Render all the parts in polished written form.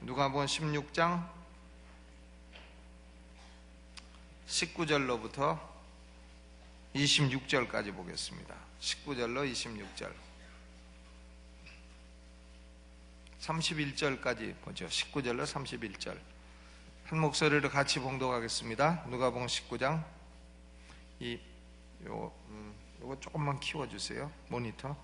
누가복음 16장 19절로부터 26절까지 보겠습니다. 19절로 26절, 31절까지 보죠. 19절로 31절 한 목소리로 같이 봉독하겠습니다. 누가복음 19장 요거 조금만 키워주세요. 모니터.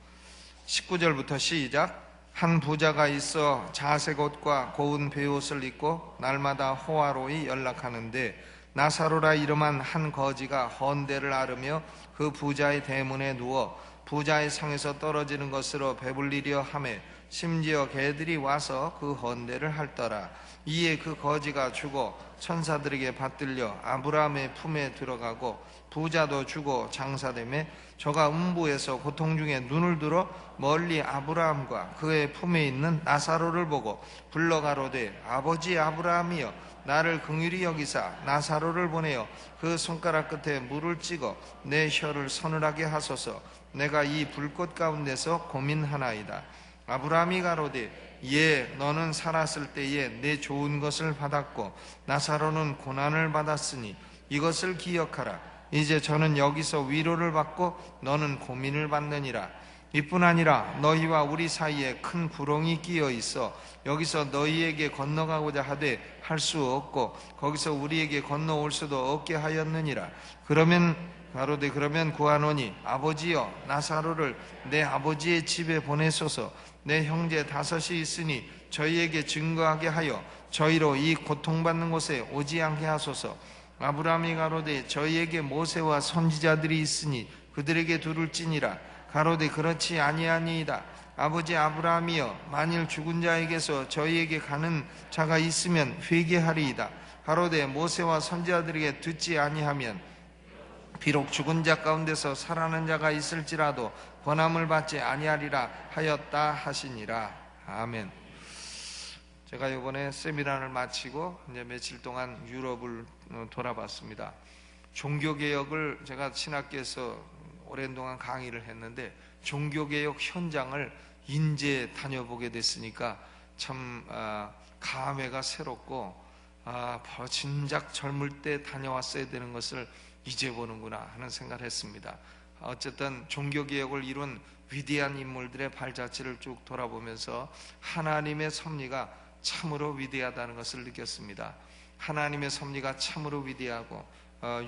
19절부터 시작. 한 부자가 있어 자색 옷과 고운 베옷을 입고 날마다 호화로이 연락하는데 나사로라 이름한 한 거지가 헌대를 앓으며 그 부자의 대문에 누워 부자의 상에서 떨어지는 것으로 배불리려 하매 심지어 개들이 와서 그 헌대를 핥더라. 이에 그 거지가 죽어 천사들에게 받들려 아브라함의 품에 들어가고 부자도 죽어 장사되매 저가 음부에서 고통 중에 눈을 들어 멀리 아브라함과 그의 품에 있는 나사로를 보고 불러 가로되 아버지 아브라함이여 나를 긍휼히 여기사 나사로를 보내어 그 손가락 끝에 물을 찍어 내 혀를 서늘하게 하소서. 내가 이 불꽃 가운데서 고민하나이다. 아브라함이 가로되 예, 너는 살았을 때에 내 좋은 것을 받았고 나사로는 고난을 받았으니 이것을 기억하라. 이제 저는 여기서 위로를 받고 너는 고민을 받느니라. 이뿐 아니라 너희와 우리 사이에 큰 구렁이 끼어 있어 여기서 너희에게 건너가고자 하되 할 수 없고 거기서 우리에게 건너올 수도 없게 하였느니라. 그러면 구하노니 아버지여 나사로를 내 아버지의 집에 보내소서. 내 형제 다섯이 있으니 저희에게 증거하게 하여 저희로 이 고통받는 곳에 오지 않게 하소서. 아브라함이 가로되 저희에게 모세와 선지자들이 있으니 그들에게 두를지니라. 가로되 그렇지 아니하니이다. 아버지 아브라함이여 만일 죽은 자에게서 저희에게 가는 자가 있으면 회개하리이다. 가로되 모세와 선지자들에게 듣지 아니하면 비록 죽은 자 가운데서 살아난 자가 있을지라도 권함을 받지 아니하리라 하였다 하시니라. 아멘. 제가 이번에 세미나를 마치고 이제 며칠 동안 유럽을 돌아봤습니다. 종교개혁을 제가 신학교에서 오랜 동안 강의를 했는데 종교개혁 현장을 인제 다녀보게 됐으니까 참 감회가 새롭고 진작 젊을 때 다녀왔어야 되는 것을 이제 보는구나 하는 생각을 했습니다. 어쨌든 종교개혁을 이룬 위대한 인물들의 발자취를 쭉 돌아보면서 하나님의 섭리가 참으로 위대하다는 것을 느꼈습니다. 하나님의 섭리가 참으로 위대하고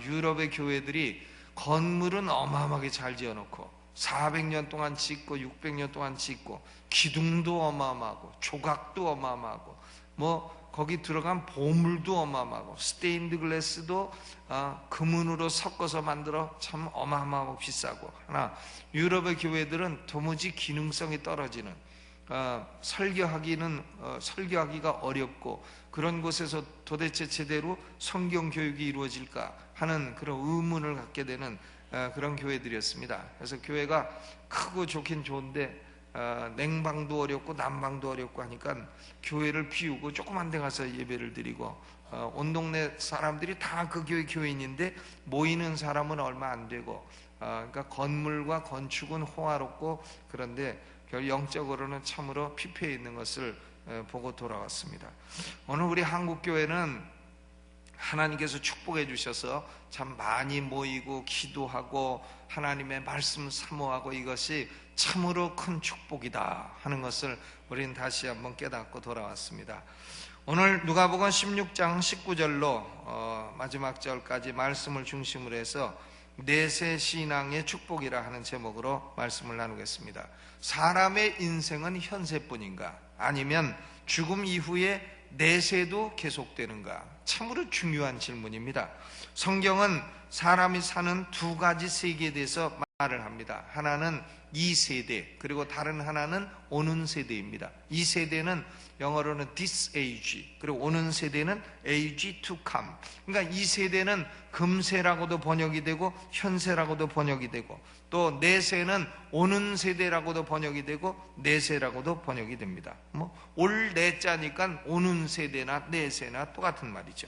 유럽의 교회들이 건물은 어마어마하게 잘 지어놓고 400년 동안 짓고 600년 동안 짓고 기둥도 어마어마하고 조각도 어마어마하고 거기 들어간 보물도 어마어마하고 스테인드 글래스도 금은으로 섞어서 만들어 참 어마어마하고 비싸고 하나 유럽의 교회들은 도무지 기능성이 떨어지는 설교하기가 어렵고 그런 곳에서 도대체 제대로 성경 교육이 이루어질까 하는 그런 의문을 갖게 되는 그런 교회들이었습니다. 그래서 교회가 크고 좋긴 좋은데 냉방도 어렵고 난방도 어렵고 하니까 교회를 비우고 조그만 데 가서 예배를 드리고 온 동네 사람들이 다 그 교회 교인인데 모이는 사람은 얼마 안 되고 그러니까 건물과 건축은 호화롭고 그런데 영적으로는 참으로 피폐해 있는 것을 보고 돌아왔습니다. 오늘 우리 한국교회는 하나님께서 축복해 주셔서 참 많이 모이고 기도하고 하나님의 말씀 사모하고 이것이 참으로 큰 축복이다 하는 것을 우리는 다시 한번 깨닫고 돌아왔습니다. 오늘 누가복음 16장 19절로 마지막 절까지 말씀을 중심으로 해서 내세 신앙의 축복이라 하는 제목으로 말씀을 나누겠습니다. 사람의 인생은 현세뿐인가? 아니면 죽음 이후에 내세도 계속되는가? 참으로 중요한 질문입니다. 성경은 사람이 사는 두 가지 세계에 대해서 말을 합니다. 하나는 이 세대, 그리고 다른 하나는 오는 세대입니다. 이 세대는 영어로는 this age, 그리고 오는 세대는 age to come. 그러니까 이 세대는 금세라고도 번역이 되고 현세라고도 번역이 되고 또 내세는 오는 세대라고도 번역이 되고 내세라고도 번역이 됩니다. 올 내자니까 오는 세대나 내세나 똑같은 말이죠.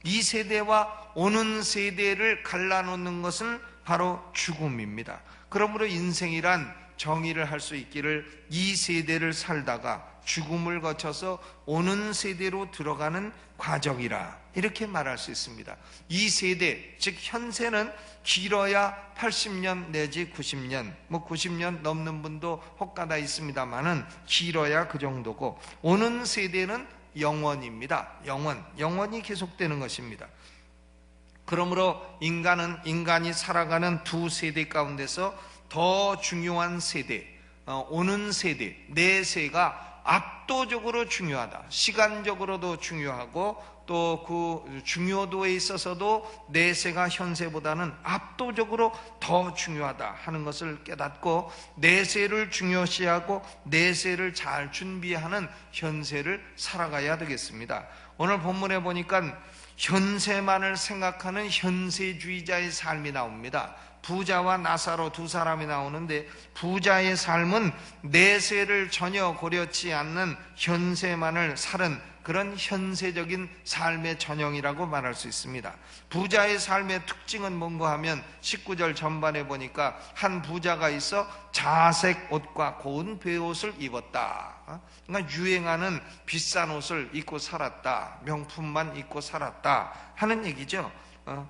이 세대와 오는 세대를 갈라놓는 것은 바로 죽음입니다. 그러므로 인생이란 정의를 할 수 있기를 이 세대를 살다가 죽음을 거쳐서 오는 세대로 들어가는 과정이라 이렇게 말할 수 있습니다. 이 세대, 즉 현세는 길어야 80년 내지 90년, 90년 넘는 분도 혹가다 있습니다만은 길어야 그 정도고, 오는 세대는 영원입니다. 영원이 계속되는 것입니다. 그러므로 인간이 살아가는 두 세대 가운데서 더 중요한 세대, 오는 세대, 내세가 압도적으로 중요하다. 시간적으로도 중요하고 또 그 중요도에 있어서도 내세가 현세보다는 압도적으로 더 중요하다 하는 것을 깨닫고, 내세를 중요시하고 내세를 잘 준비하는 현세를 살아가야 되겠습니다. 오늘 본문에 보니까 현세만을 생각하는 현세주의자의 삶이 나옵니다. 부자와 나사로 두 사람이 나오는데, 부자의 삶은 내세를 전혀 고려치 않는 현세만을 사는 그런 현세적인 삶의 전형이라고 말할 수 있습니다. 부자의 삶의 특징은 뭔가 하면 19절 전반에 보니까 한 부자가 있어 자색 옷과 고운 베옷을 입었다. 그러니까 유행하는 비싼 옷을 입고 살았다, 명품만 입고 살았다 하는 얘기죠.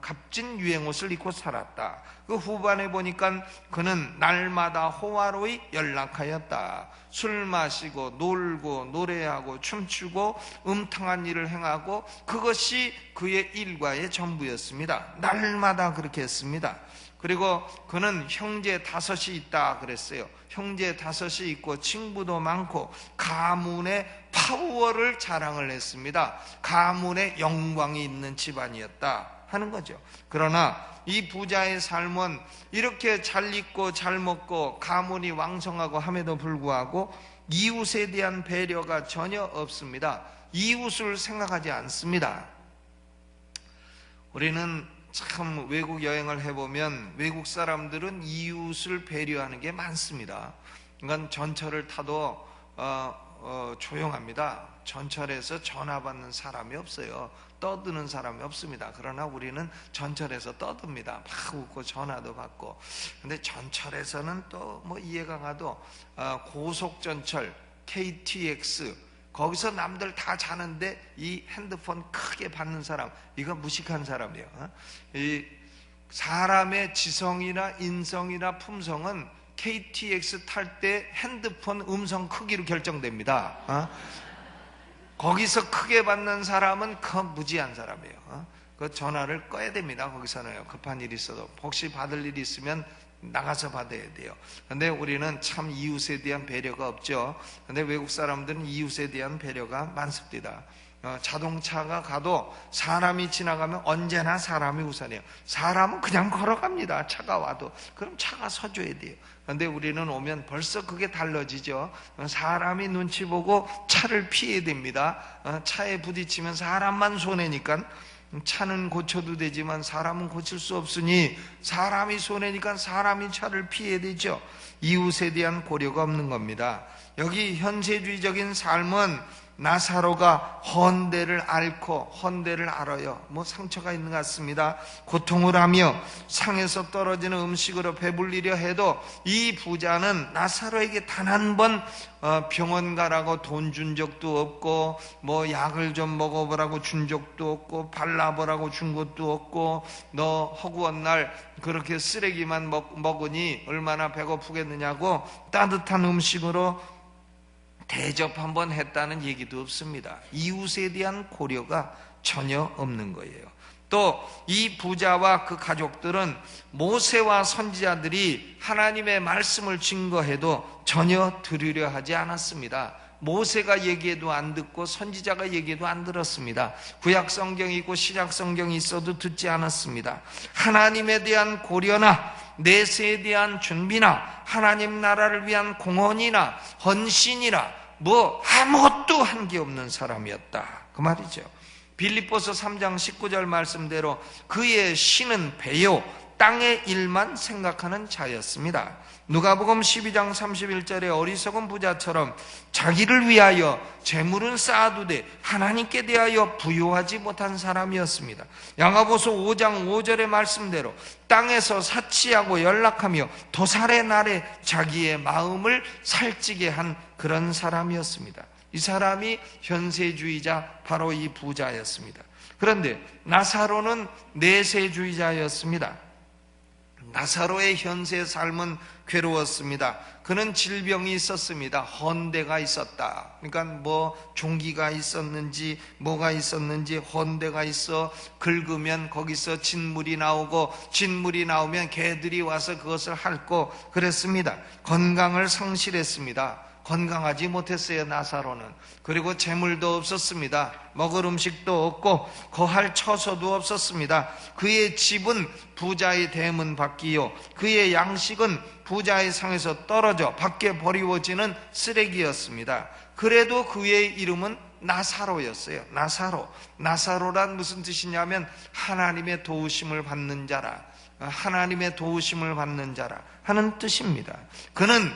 값진 유행옷을 입고 살았다. 그 후반에 보니까 그는 날마다 호화로이 연락하였다. 술 마시고 놀고 노래하고 춤추고 음탕한 일을 행하고, 그것이 그의 일과의 전부였습니다. 날마다 그렇게 했습니다. 그리고 그는 형제 5이 있다 그랬어요. 형제 5이 있고 친구도 많고 가문의 파워를 자랑을 했습니다. 가문의 영광이 있는 집안이었다 하는 거죠. 그러나 이 부자의 삶은 이렇게 잘 입고 잘 먹고 가문이 왕성하고 함에도 불구하고 이웃에 대한 배려가 전혀 없습니다. 이웃을 생각하지 않습니다. 우리는 참 외국 여행을 해보면 외국 사람들은 이웃을 배려하는 게 많습니다. 그러니까 전철을 타도 조용합니다. 전철에서 전화 받는 사람이 없어요. 떠드는 사람이 없습니다. 그러나 우리는 전철에서 떠듭니다. 막 웃고 전화도 받고. 근데 전철에서는 또 뭐 이해가 가도 고속전철 KTX 거기서 남들 다 자는데 이 핸드폰 크게 받는 사람, 이거 무식한 사람이에요. 이 사람의 지성이나 인성이나 품성은 KTX 탈 때 핸드폰 음성 크기로 결정됩니다. 거기서 크게 받는 사람은 무지한 사람이에요. 그 전화를 꺼야 됩니다. 거기서는요. 급한 일이 있어도 혹시 받을 일이 있으면 나가서 받아야 돼요. 근데 우리는 참 이웃에 대한 배려가 없죠. 근데 외국 사람들은 이웃에 대한 배려가 많습니다. 자동차가 가도 사람이 지나가면 언제나 사람이 우선이에요. 사람은 그냥 걸어갑니다. 차가 와도. 그럼 차가 서줘야 돼요. 그런데 우리는 오면 벌써 그게 달라지죠. 사람이 눈치 보고 차를 피해야 됩니다. 차에 부딪히면 사람만 손해니까, 차는 고쳐도 되지만 사람은 고칠 수 없으니 사람이 손해니까 사람이 차를 피해야 되죠. 이웃에 대한 고려가 없는 겁니다. 여기 현세주의적인 삶은 나사로가 헌대를 앓고 헌대를 알아요. 상처가 있는 것 같습니다. 고통을 하며 상에서 떨어지는 음식으로 배불리려 해도 이 부자는 나사로에게 단 한 번 병원 가라고 돈 준 적도 없고, 약을 좀 먹어보라고 준 적도 없고, 발라보라고 준 것도 없고, 너 허구한 날 그렇게 쓰레기만 먹으니 얼마나 배고프겠느냐고 따뜻한 음식으로 대접 한번 했다는 얘기도 없습니다. 이웃에 대한 고려가 전혀 없는 거예요. 또 이 부자와 그 가족들은 모세와 선지자들이 하나님의 말씀을 증거해도 전혀 들으려 하지 않았습니다. 모세가 얘기해도 안 듣고 선지자가 얘기해도 안 들었습니다. 구약 성경이 있고 신약 성경이 있어도 듣지 않았습니다. 하나님에 대한 고려나 내세에 대한 준비나 하나님 나라를 위한 공헌이나 헌신이나 아무것도 한 게 없는 사람이었다 그 말이죠. 빌립보서 3장 19절 말씀대로 그의 신은 배요 땅의 일만 생각하는 자였습니다. 누가복음 12장 31절에 어리석은 부자처럼 자기를 위하여 재물은 쌓아두되 하나님께 대하여 부요하지 못한 사람이었습니다. 야고보서 5장 5절의 말씀대로 땅에서 사치하고 연락하며 도살의 날에 자기의 마음을 살찌게 한 그런 사람이었습니다. 이 사람이 현세주의자, 바로 이 부자였습니다. 그런데 나사로는 내세주의자였습니다. 나사로의 현세 삶은 괴로웠습니다. 그는 질병이 있었습니다. 헌대가 있었다. 그러니까 뭐 종기가 있었는지 뭐가 있었는지 헌대가 있어 긁으면 거기서 진물이 나오고, 진물이 나오면 개들이 와서 그것을 핥고 그랬습니다. 건강을 상실했습니다. 건강하지 못했어요, 나사로는. 그리고 재물도 없었습니다. 먹을 음식도 없고 거할 처소도 없었습니다. 그의 집은 부자의 대문 밖이요, 그의 양식은 부자의 상에서 떨어져 밖에 버리워지는 쓰레기였습니다. 그래도 그의 이름은 나사로였어요. 나사로란 무슨 뜻이냐면 하나님의 도우심을 받는 자라, 하나님의 도우심을 받는 자라 하는 뜻입니다. 그는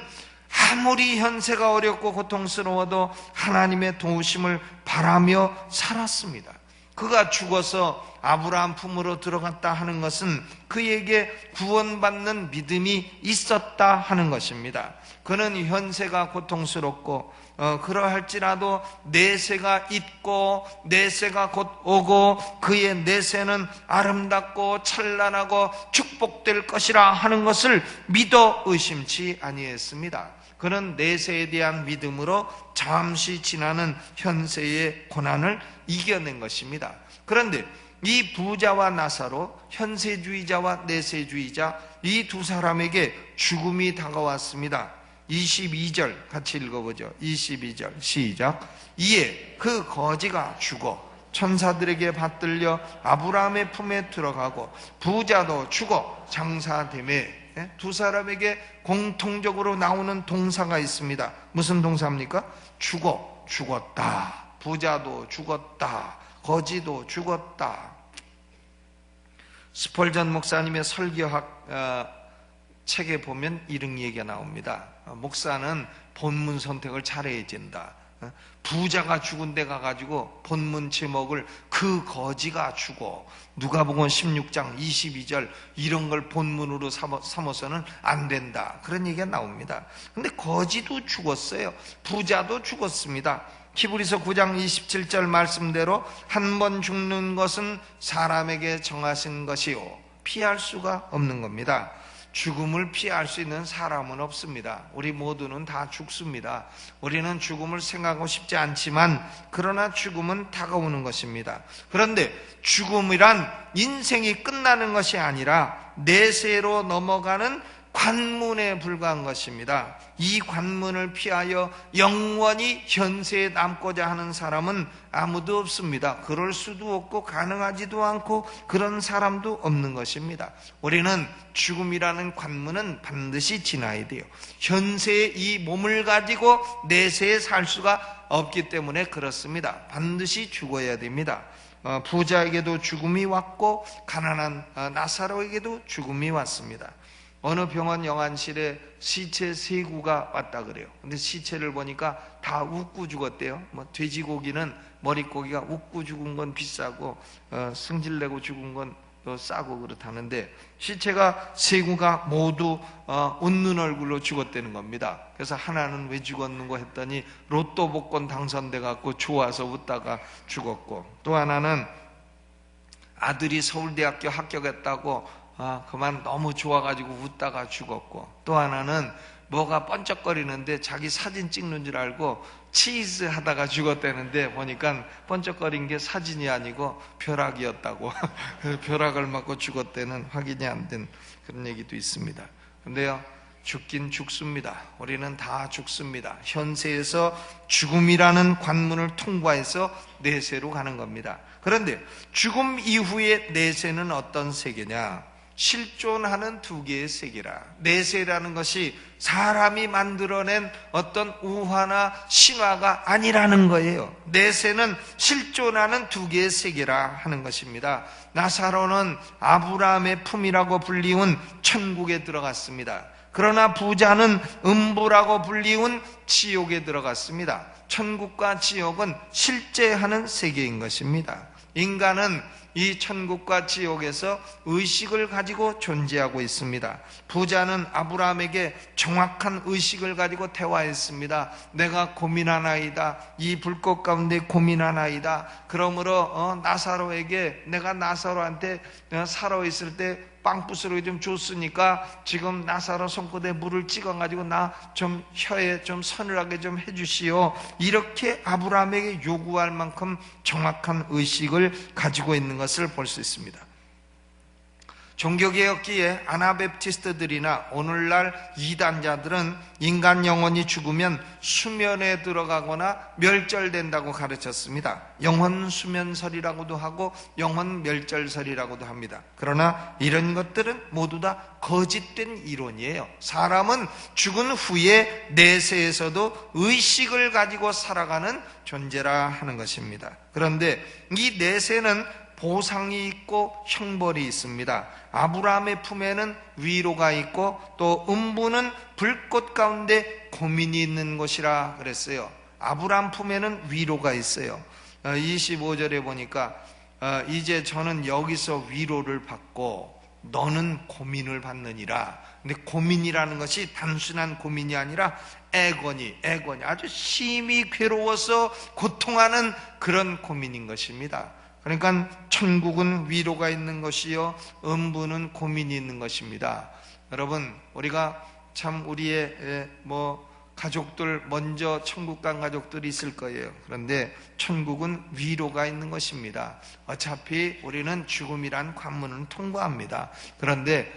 아무리 현세가 어렵고 고통스러워도 하나님의 도우심을 바라며 살았습니다. 그가 죽어서 아브라함 품으로 들어갔다 하는 것은 그에게 구원받는 믿음이 있었다 하는 것입니다. 그는 현세가 고통스럽고 그러할지라도 내세가 있고 내세가 곧 오고 그의 내세는 아름답고 찬란하고 축복될 것이라 하는 것을 믿어 의심치 아니했습니다. 그는 내세에 대한 믿음으로 잠시 지나는 현세의 고난을 이겨낸 것입니다. 그런데 이 부자와 나사로, 현세주의자와 내세주의자, 이 두 사람에게 죽음이 다가왔습니다. 22절 같이 읽어보죠. 22절 시작. 이에 그 거지가 죽어 천사들에게 받들려 아브라함의 품에 들어가고 부자도 죽어 장사되매. 두 사람에게 공통적으로 나오는 동사가 있습니다. 무슨 동사입니까? 죽었다. 부자도 죽었다. 거지도 죽었다. 스펄전 목사님의 설교학 책에 보면 이런 얘기가 나옵니다. 목사는 본문 선택을 잘해야 된다. 부자가 죽은 데 가가지고 본문 제목을 그 거지가 죽어, 누가복음 16장 22절 이런 걸 본문으로 삼아서는 안 된다, 그런 얘기가 나옵니다. 근데 거지도 죽었어요. 부자도 죽었습니다. 히브리서 9장 27절 말씀대로 한 번 죽는 것은 사람에게 정하신 것이요 피할 수가 없는 겁니다. 죽음을 피할 수 있는 사람은 없습니다. 우리 모두는 다 죽습니다. 우리는 죽음을 생각하고 싶지 않지만 그러나 죽음은 다가오는 것입니다. 그런데 죽음이란 인생이 끝나는 것이 아니라 내세로 넘어가는 관문에 불과한 것입니다. 이 관문을 피하여 영원히 현세에 남고자 하는 사람은 아무도 없습니다. 그럴 수도 없고 가능하지도 않고 그런 사람도 없는 것입니다. 우리는 죽음이라는 관문은 반드시 지나야 돼요. 현세의 이 몸을 가지고 내세에 살 수가 없기 때문에 그렇습니다. 반드시 죽어야 됩니다. 부자에게도 죽음이 왔고 가난한 나사로에게도 죽음이 왔습니다. 어느 병원 영안실에 시체 3구가 왔다 그래요. 근데 시체를 보니까 다 웃고 죽었대요. 뭐 돼지고기는 머릿고기가 웃고 죽은 건 비싸고 승질내고 죽은 건 또 싸고 그렇다는데 시체가 3구가 모두 웃는 얼굴로 죽었다는 겁니다. 그래서 하나는 왜 죽었는고 했더니 로또 복권 당선돼 갖고 좋아서 웃다가 죽었고, 또 하나는 아들이 서울대학교 합격했다고 그만 너무 좋아가지고 웃다가 죽었고, 또 하나는 뭐가 번쩍거리는데 자기 사진 찍는 줄 알고 치즈 하다가 죽었다는데 보니까 번쩍거린 게 사진이 아니고 벼락이었다고 벼락을 맞고 죽었다는 확인이 안 된 그런 얘기도 있습니다. 근데요, 죽긴 죽습니다. 우리는 다 죽습니다. 현세에서 죽음이라는 관문을 통과해서 내세로 가는 겁니다. 그런데 죽음 이후의 내세는 어떤 세계냐? 실존하는 2개의 세계라. 내세라는 것이 사람이 만들어낸 어떤 우화나 신화가 아니라는 거예요. 내세는 실존하는 2개의 세계라 하는 것입니다. 나사로는 아브라함의 품이라고 불리운 천국에 들어갔습니다. 그러나 부자는 음부라고 불리운 지옥에 들어갔습니다. 천국과 지옥은 실제하는 세계인 것입니다. 인간은 이 천국과 지옥에서 의식을 가지고 존재하고 있습니다. 부자는 아브라함에게 정확한 의식을 가지고 대화했습니다. 내가 고민하나이다. 이 불꽃 가운데 고민하나이다. 그러므로 나사로에게, 내가 나사로한테 살아있을 때 빵 부스러기 좀 줬으니까 지금 나사로 손끝에 물을 찍어가지고 나 좀 혀에 좀 서늘하게 좀 해주시오. 이렇게 아브라함에게 요구할 만큼 정확한 의식을 가지고 있는 것을 볼 수 있습니다. 종교개혁기에 아나베프티스트들이나 오늘날 이단자들은 인간 영혼이 죽으면 수면에 들어가거나 멸절된다고 가르쳤습니다. 영혼수면설이라고도 하고 영혼멸절설이라고도 합니다. 그러나 이런 것들은 모두 다 거짓된 이론이에요. 사람은 죽은 후에 내세에서도 의식을 가지고 살아가는 존재라 하는 것입니다. 그런데 이 내세는 보상이 있고 형벌이 있습니다. 아브라함의 품에는 위로가 있고 또 음부는 불꽃 가운데 고민이 있는 곳이라 그랬어요. 아브라함 품에는 위로가 있어요. 25절에 보니까 이제 저는 여기서 위로를 받고 너는 고민을 받느니라. 근데 고민이라는 것이 단순한 고민이 아니라 애거니 아주 심히 괴로워서 고통하는 그런 고민인 것입니다. 그러니까 천국은 위로가 있는 것이요 음부는 고민이 있는 것입니다. 여러분, 우리가 참 우리의 가족들, 먼저 천국 간 가족들이 있을 거예요. 그런데 천국은 위로가 있는 것입니다. 어차피 우리는 죽음이란 관문은 통과합니다. 그런데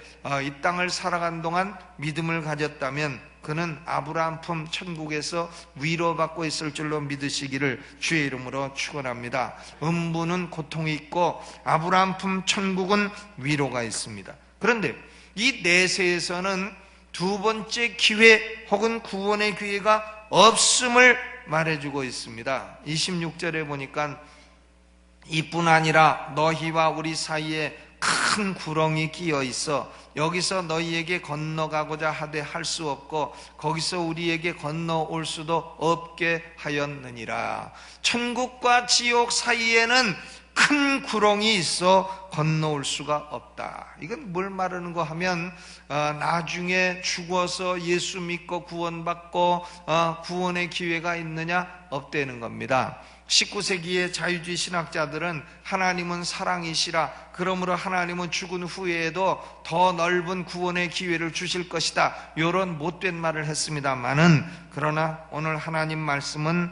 이 땅을 살아간 동안 믿음을 가졌다면 그는 아브라함 품 천국에서 위로받고 있을 줄로 믿으시기를 주의 이름으로 축원합니다. 음부는 고통이 있고 아브라함 품 천국은 위로가 있습니다. 그런데 이 내세에서는 두 번째 기회 혹은 구원의 기회가 없음을 말해주고 있습니다. 26절에 보니까 이뿐 아니라 너희와 우리 사이에 큰 구렁이 끼어 있어 여기서 너희에게 건너가고자 하되 할 수 없고 거기서 우리에게 건너올 수도 없게 하였느니라. 천국과 지옥 사이에는 큰 구렁이 있어 건너올 수가 없다. 이건 뭘 말하는 거 하면 나중에 죽어서 예수 믿고 구원받고 구원의 기회가 있느냐? 없다는 겁니다. 19세기의 자유주의 신학자들은 하나님은 사랑이시라, 그러므로 하나님은 죽은 후에도 더 넓은 구원의 기회를 주실 것이다, 이런 못된 말을 했습니다마는, 그러나 오늘 하나님 말씀은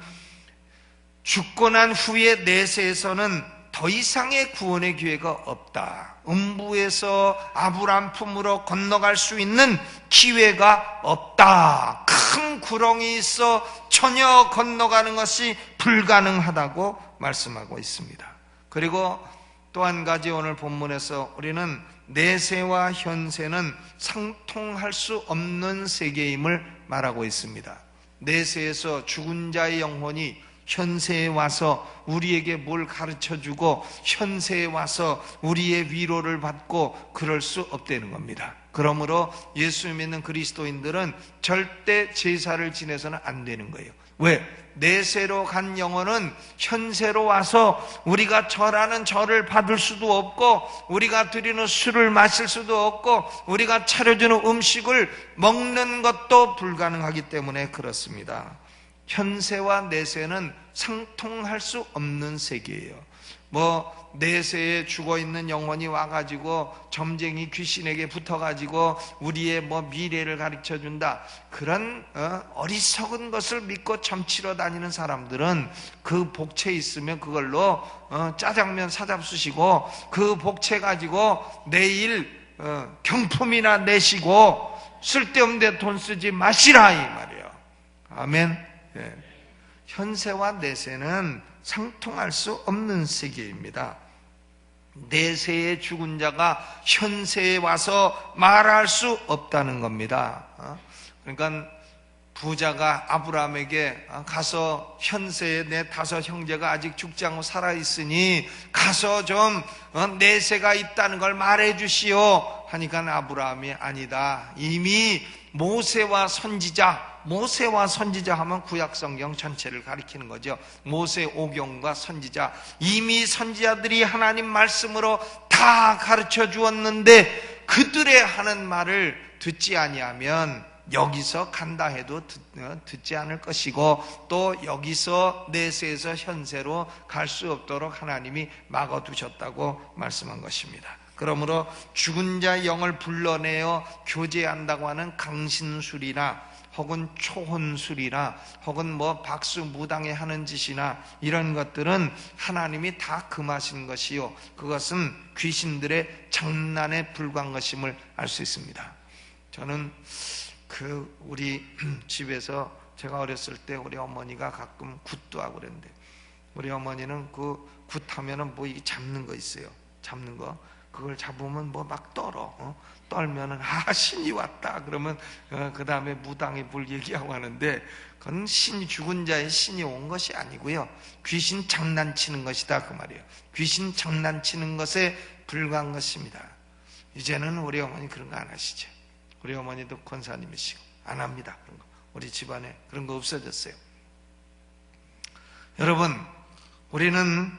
죽고 난 후에 내세에서는 더 이상의 구원의 기회가 없다. 음부에서 아브라함 품으로 건너갈 수 있는 기회가 없다. 큰 구렁이 있어 전혀 건너가는 것이 불가능하다고 말씀하고 있습니다. 그리고 또 한 가지 오늘 본문에서 우리는 내세와 현세는 상통할 수 없는 세계임을 말하고 있습니다. 내세에서 죽은 자의 영혼이 현세에 와서 우리에게 뭘 가르쳐주고 현세에 와서 우리의 위로를 받고 그럴 수 없다는 겁니다. 그러므로 예수 믿는 그리스도인들은 절대 제사를 지내서는 안 되는 거예요. 왜? 내세로 간 영혼은 현세로 와서 우리가 절하는 절을 받을 수도 없고 우리가 드리는 술을 마실 수도 없고 우리가 차려주는 음식을 먹는 것도 불가능하기 때문에 그렇습니다. 현세와 내세는 상통할 수 없는 세계예요. 내세에 죽어있는 영혼이 와가지고 점쟁이 귀신에게 붙어가지고 우리의 미래를 가르쳐준다, 그런 어리석은 것을 믿고 점치러 다니는 사람들은 그 복채 있으면 그걸로 짜장면 사잡수시고 그 복채 가지고 내일 경품이나 내시고 쓸데없는 데 돈 쓰지 마시라, 이 말이에요. 아멘. 예. 현세와 내세는 상통할 수 없는 세계입니다. 내세에 죽은 자가 현세에 와서 말할 수 없다는 겁니다. 그러니까 부자가 아브라함에게 가서 현세에 내 5 형제가 아직 죽지 않고 살아있으니 가서 좀 내세가 있다는 걸 말해 주시오 하니까 아브라함이 아니다, 이미 모세와 선지자 하면 구약성경 전체를 가리키는 거죠. 모세 오경과 선지자, 이미 선지자들이 하나님 말씀으로 다 가르쳐 주었는데 그들의 하는 말을 듣지 아니하면 여기서 간다 해도 듣지 않을 것이고, 또 여기서 내세에서 현세로 갈 수 없도록 하나님이 막아두셨다고 말씀한 것입니다. 그러므로 죽은 자의 영을 불러내어 교제한다고 하는 강신술이나 혹은 초혼술이나 혹은 박수 무당에 하는 짓이나 이런 것들은 하나님이 다 금하신 것이요, 그것은 귀신들의 장난에 불과한 것임을 알 수 있습니다. 저는 우리 집에서 제가 어렸을 때 우리 어머니가 가끔 굿도 하고 그랬는데, 우리 어머니는 그 굿하면은 이게 잡는 거 있어요. 잡는 거. 그걸 잡으면 막 떨면은 신이 왔다 그러면 그 다음에 무당이 뭘 얘기하고 하는데, 그건 죽은 자의 신이 온 것이 아니고요, 귀신 장난치는 것이다 그 말이에요. 귀신 장난치는 것에 불과한 것입니다. 이제는 우리 어머니 그런 거 안 하시죠. 우리 어머니도 권사님이시고 안 합니다. 그런 거. 우리 집안에 그런 거 없어졌어요. 여러분, 우리는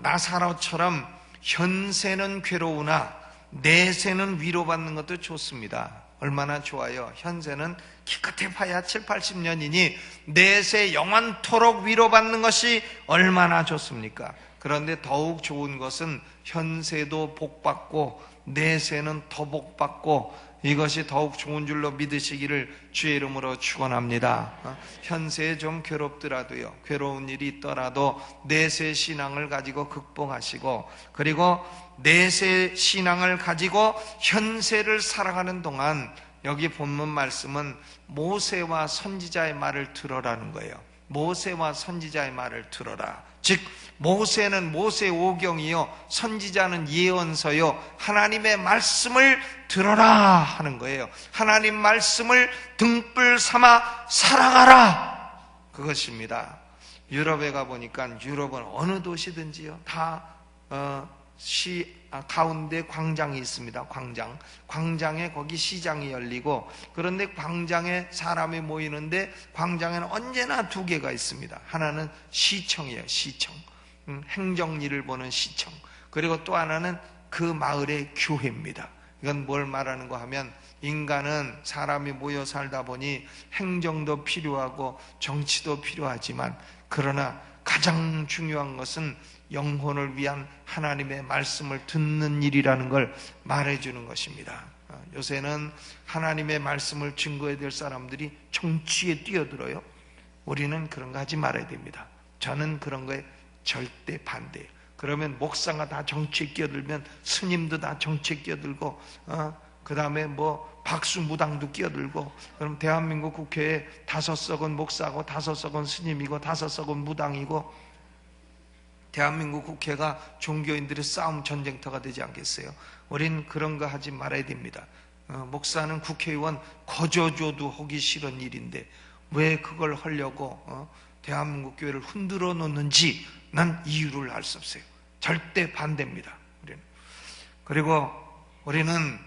나사로처럼 현세는 괴로우나 내세는 위로받는 것도 좋습니다. 얼마나 좋아요. 현세는 기껏 해봐야 7, 80년이니 내세 영원토록 위로받는 것이 얼마나 좋습니까? 그런데 더욱 좋은 것은 현세도 복받고 내세는 더 복받고, 이것이 더욱 좋은 줄로 믿으시기를 주의 이름으로 축원합니다. 현세에 좀 괴롭더라도요, 괴로운 일이 있더라도 내세 신앙을 가지고 극복하시고, 그리고 내세 신앙을 가지고 현세를 살아가는 동안, 여기 본문 말씀은 모세와 선지자의 말을 들어라는 거예요. 모세와 선지자의 말을 들어라. 즉 모세는 모세 오경이요, 선지자는 예언서요, 하나님의 말씀을 들어라 하는 거예요. 하나님 말씀을 등불 삼아 살아가라, 그것입니다. 유럽에 가보니까, 유럽은 어느 도시든지요 다 가운데 광장이 있습니다. 광장에 거기 시장이 열리고, 그런데 광장에 사람이 모이는데 광장에는 언제나 2개가 있습니다. 하나는 시청이에요. 시청, 행정일을 보는 시청. 그리고 또 하나는 그 마을의 교회입니다. 이건 뭘 말하는 거 하면, 인간은 사람이 모여 살다 보니 행정도 필요하고 정치도 필요하지만, 그러나 가장 중요한 것은 영혼을 위한 하나님의 말씀을 듣는 일이라는 걸 말해주는 것입니다. 요새는 하나님의 말씀을 증거해야 될 사람들이 정치에 뛰어들어요. 우리는 그런 거 하지 말아야 됩니다. 저는 그런 거에 절대 반대예요. 그러면 목사가 다 정치에 끼어들면 스님도 다 정치에 끼어들고, 그 다음에 박수 무당도 끼어들고, 그럼 대한민국 국회에 5석은 목사고 5석은 스님이고 5석은 무당이고, 대한민국 국회가 종교인들의 싸움 전쟁터가 되지 않겠어요? 우린 그런 거 하지 말아야 됩니다. 목사는 국회의원 거저줘도 하기 싫은 일인데 왜 그걸 하려고 대한민국 교회를 흔들어 놓는지 난 이유를 알 수 없어요. 절대 반대입니다. 우리는. 그리고 우리는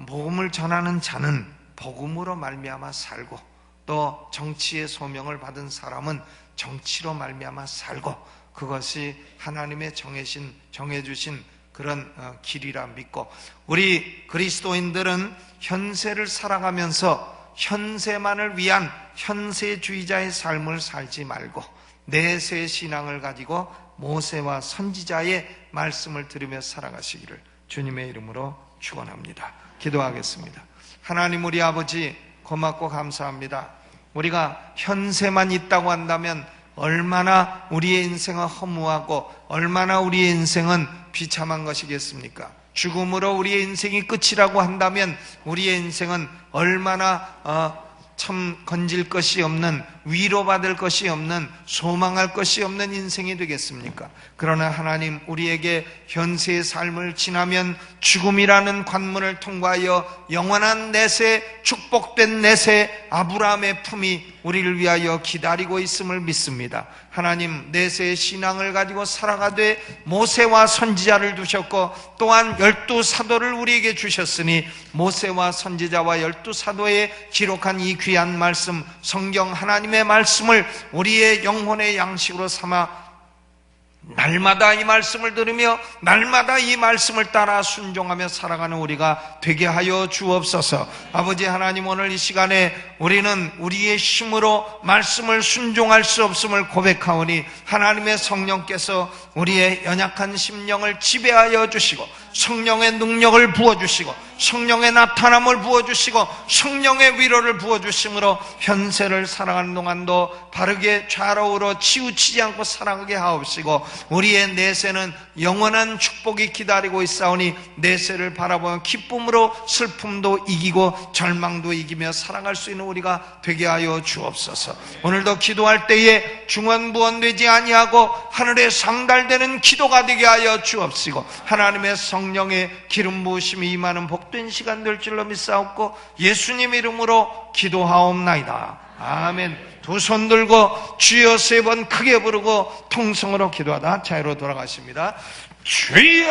복음을 전하는 자는 복음으로 말미암아 살고, 또 정치의 소명을 받은 사람은 정치로 말미암아 살고, 그것이 하나님의 정해주신 그런 길이라 믿고, 우리 그리스도인들은 현세를 살아가면서 현세만을 위한 현세주의자의 삶을 살지 말고 내세 신앙을 가지고 모세와 선지자의 말씀을 들으며 살아가시기를 주님의 이름으로 축원합니다. 기도하겠습니다. 하나님, 우리 아버지 고맙고 감사합니다. 우리가 현세만 있다고 한다면 얼마나 우리의 인생은 허무하고 얼마나 우리의 인생은 비참한 것이겠습니까? 죽음으로 우리의 인생이 끝이라고 한다면 우리의 인생은 얼마나 참 건질 것이 없는 위로받을 것이 없는, 소망할 것이 없는 인생이 되겠습니까? 그러나 하나님, 우리에게 현세의 삶을 지나면 죽음이라는 관문을 통과하여 영원한 내세, 축복된 내세, 아브라함의 품이 우리를 위하여 기다리고 있음을 믿습니다. 하나님, 내세의 신앙을 가지고 살아가되 모세와 선지자를 두셨고 또한 12사도를 우리에게 주셨으니 모세와 선지자와 12사도에 기록한 이 귀한 말씀, 성경 하나님의 말씀을 우리의 영혼의 양식으로 삼아 날마다 이 말씀을 들으며 날마다 이 말씀을 따라 순종하며 살아가는 우리가 되게 하여 주옵소서. 아버지 하나님, 오늘 이 시간에 우리는 우리의 힘으로 말씀을 순종할 수 없음을 고백하오니 하나님의 성령께서 우리의 연약한 심령을 지배하여 주시고 성령의 능력을 부어주시고 성령의 나타남을 부어주시고 성령의 위로를 부어주심으로 현세를 살아가는 동안도 바르게 좌로우로 치우치지 않고 살아가게 하옵시고 우리의 내세는 영원한 축복이 기다리고 있사오니 내세를 바라보며 기쁨으로 슬픔도 이기고 절망도 이기며 살아갈 수 있는 우리가 되게 하여 주옵소서. 오늘도 기도할 때에 중언부언되지 아니하고 하늘에 상달되는 기도가 되게 하여 주옵시고 하나님의 성령의 기름 부으심이 임하는 복된 시간 될 줄로 믿사옵고 예수님 이름으로 기도하옵나이다. 아멘. 두 손 들고 주여 3번 크게 부르고 통성으로 기도하다 자유로 돌아가십니다. 주여!